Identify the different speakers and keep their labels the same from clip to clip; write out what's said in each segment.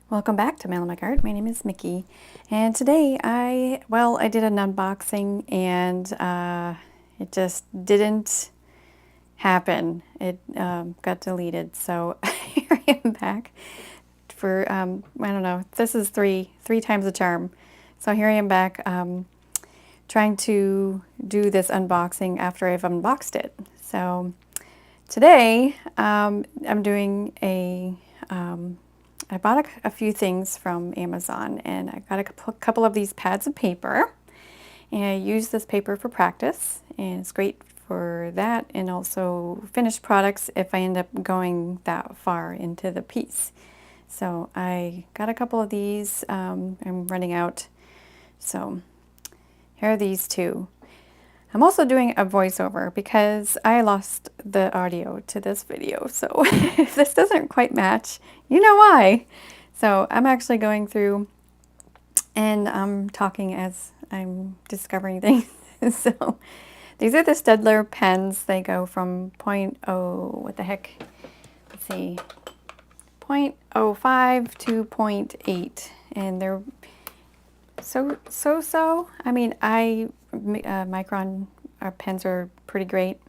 Speaker 1: Welcome back to Mail in My Cart. My name is Mickey, and today I did an unboxing and it just didn't happen. It got deleted, so here I am back for I don't know. This is three times the charm. So here I am back trying to do this unboxing after I've unboxed it. So today I'm doing a I bought a few things from Amazon, and I got a couple of these pads of paper, and I use this paper for practice, and it's great for that, and also finished products if I end up going that far into the piece. So I got a couple of these. I'm running out, so here are these two. I'm also doing a voiceover because I lost the audio to this video, so if this doesn't quite match, you know why. So I'm actually going through and I'm talking as I'm discovering things. So these are the Staedtler pens. They go from what the heck, let's see, 0.05 to 0.8, and they're so. I mean, Micron pens are pretty great.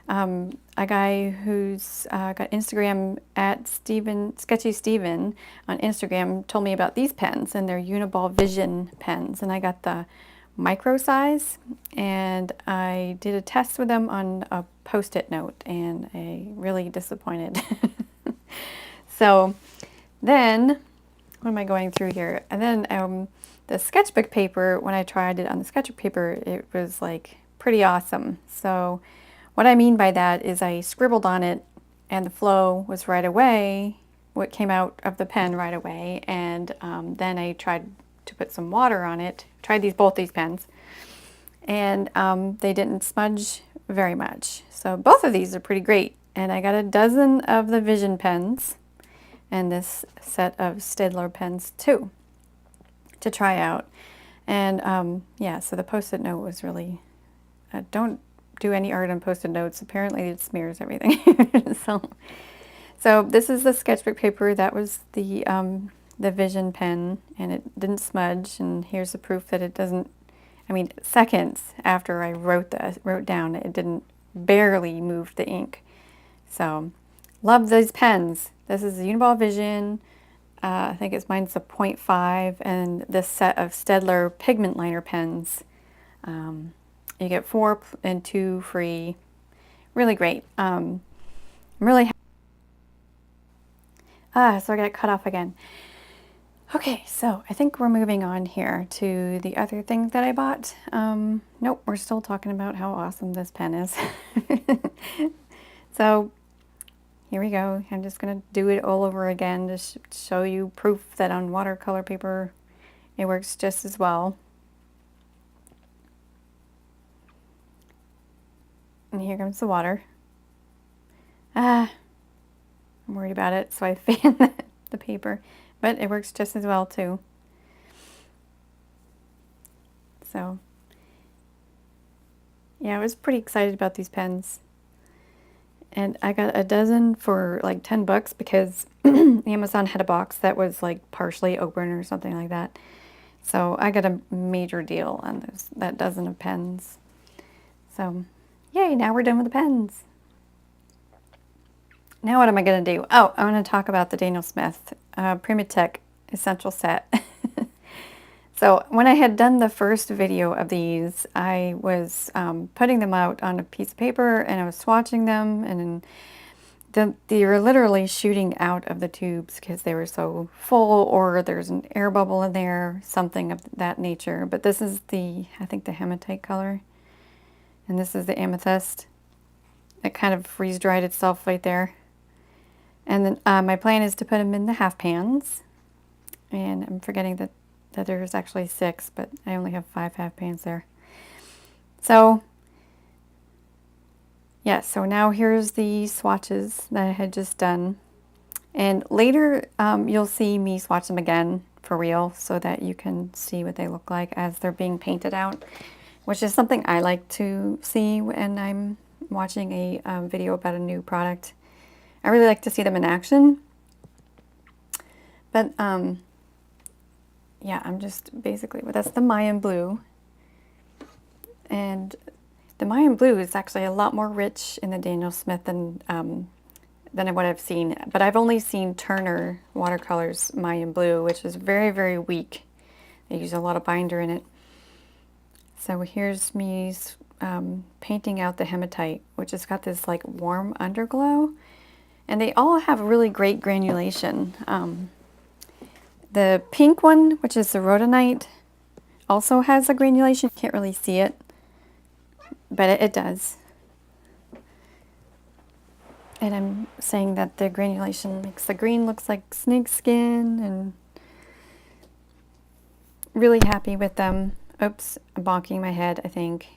Speaker 1: A guy who's got Instagram at Sketchy Steven on Instagram told me about these pens, and they're Uniball Vision pens, and I got the micro size, and I did a test with them on a Post-it note, and I really disappointed. So then, what am I going through here? And then the sketchbook paper, when I tried it on the sketchbook paper, it was like pretty awesome. So what I mean by that is I scribbled on it and the flow was right away, what came out of the pen right away, and then I tried to put some water on it, tried both these pens, and they didn't smudge very much. So both of these are pretty great, and I got a dozen of the Vision pens and this set of Staedtler pens too to try out. And yeah, so the Post-it note was really, don't do any art on Post-it notes. Apparently it smears everything. So this is the sketchbook paper. That was the Vision pen, and it didn't smudge. And here's the proof that it doesn't. I mean, seconds after I wrote down, it didn't barely move the ink. So love these pens. This is the Uniball Vision. I think mine's a 0.5, and this set of Staedtler pigment liner pens. You get 4 and 2 free. Really great. I'm really happy. So I got cut off again. Okay, so I think we're moving on here to the other thing that I bought. Nope, we're still talking about how awesome this pen is. So here we go. I'm just going to do it all over again to show you proof that on watercolor paper it works just as well. And here comes the water. I'm worried about it, so I fan the paper, but it works just as well too. So yeah, I was pretty excited about these pens. And I got a dozen for like 10 bucks because Amazon had a box that was like partially open or something like that. So I got a major deal on that dozen of pens. So yay, now we're done with the pens. Now what am I going to do? Oh, I'm going to talk about the Daniel Smith Primatech Essential Set. So when I had done the first video of these, I was putting them out on a piece of paper, and I was swatching them, and they were literally shooting out of the tubes because they were so full, or there's an air bubble in there, something of that nature. But this is I think the Hematite color, and this is the amethyst. It kind of freeze-dried itself right there. And then my plan is to put them in the half pans, and I'm forgetting that there's actually 6, but I only have 5 half pans there. So yeah, so now here's the swatches that I had just done. And later you'll see me swatch them again for real so that you can see what they look like as they're being painted out, which is something I like to see when I'm watching a video about a new product. I really like to see them in action. But yeah, I'm just basically, well, that's the Mayan Blue. And the Mayan Blue is actually a lot more rich in the Daniel Smith than what I've seen. But I've only seen Turner Watercolors Mayan Blue, which is very, very weak. They use a lot of binder in it. So here's me painting out the Hematite, which has got this like warm underglow. And they all have really great granulation. The pink one, which is the rhodonite, also has a granulation. Can't really see it, but it does. And I'm saying that the granulation makes the green looks like snake skin, and really happy with them. Oops, I'm bonking my head, I think.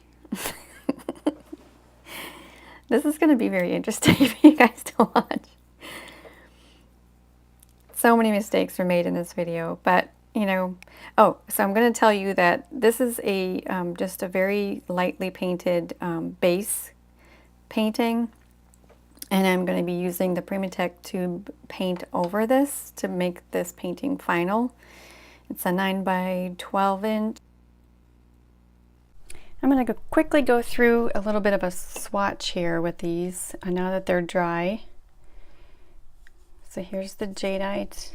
Speaker 1: This is going to be very interesting for you guys to watch. So many mistakes were made in this video, but you know, oh, so I'm going to tell you that this is a just a very lightly painted base painting, and I'm going to be using the Primatech tube paint over this to make this painting final. It's a 9 by 12 inch. I'm going to quickly go through a little bit of a swatch here with these now that they're dry. So here's the jadeite.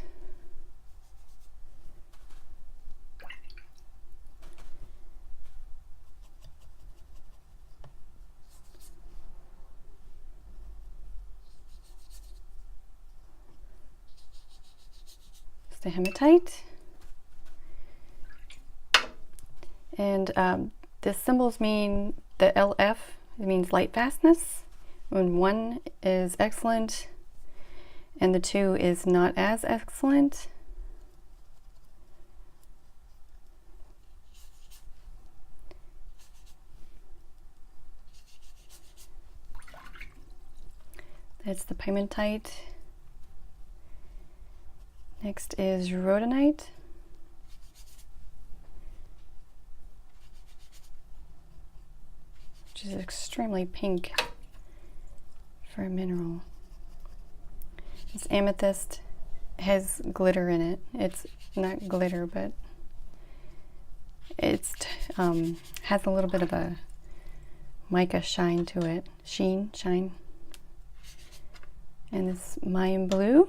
Speaker 1: It's the hematite. And the symbols mean the LF, it means light fastness, when 1 is excellent and the 2 is not as excellent. That's the Primatech. Next is rhodonite. Which is extremely pink for a mineral. This amethyst has glitter in it. It's not glitter, but it's has a little bit of a mica shine to it. Shine. And this Mayan Blue.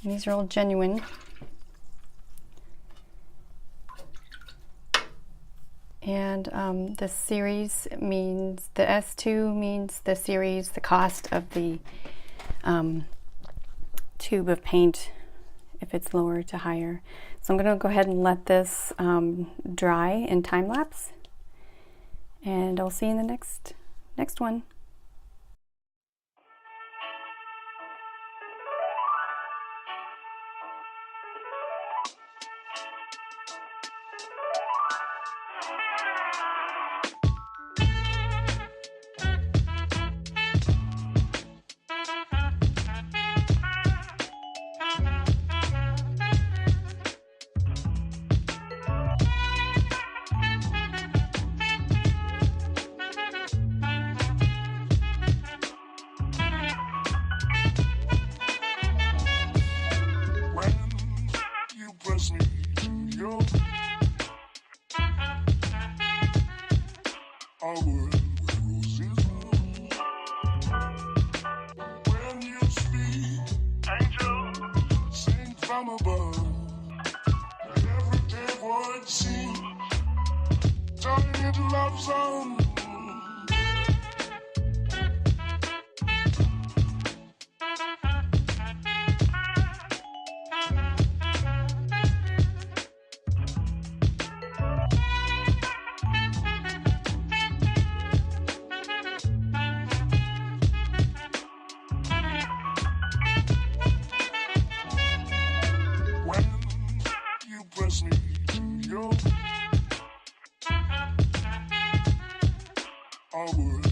Speaker 1: And these are all genuine. And the series means, the S2 means the series, the cost of the tube of paint, if it's lower to higher. So I'm going to go ahead and let this dry in time lapse, and I'll see you in the next one.
Speaker 2: I would.